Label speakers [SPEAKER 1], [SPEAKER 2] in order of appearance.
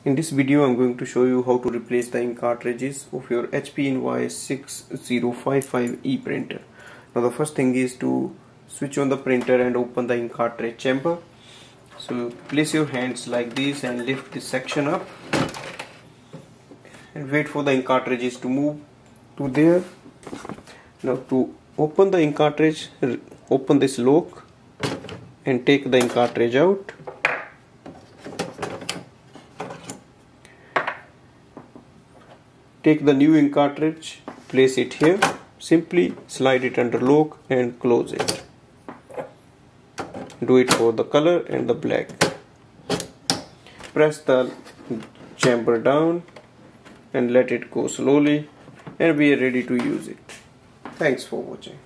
[SPEAKER 1] In this video I'm going to show you how to replace the ink cartridges of your HP Invoice 6055E printer. Now the first thing is to switch on the printer and open the ink cartridge chamber. So place your hands like this and lift this section up and wait for the ink cartridges to move to there. Now to open the ink cartridge, open this lock and take the ink cartridge out. Take the new ink cartridge, place it here, simply slide it under lock and close it. Do it for the color and the black. Press the chamber down and let it go slowly and we are ready to use it. Thanks for watching.